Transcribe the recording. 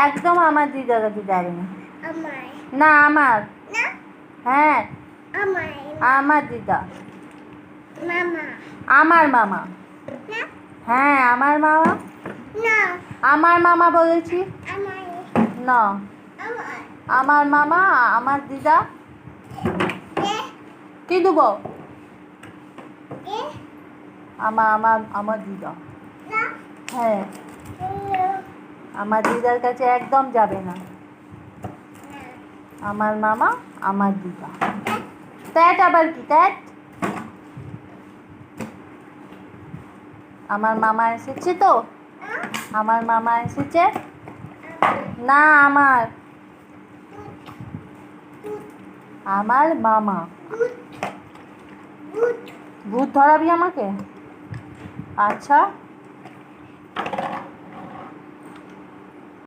একদম আমার দিদার কাছে যাবে না। আমার না আমার। না হ্যাঁ আমার আমার দিদা। মামা আমার মামা। না হ্যাঁ আমার মামা। না আমার মামা বলেছি। আমার না আমার আমার মামা আমার দিদা। এ কি দেবো? এ আমার দিদা। না হ্যাঁ আমার দিদার কাছে একদম যাবে না। আমার মামা আমার দিদা। ত্যাট আবার কি ত্যাট? আমার মামা এসেছে তো, আমার মামা এসেছে। না আমার আমার মামা। ভূত ভূত ধরাবি আমাকে? আচ্ছা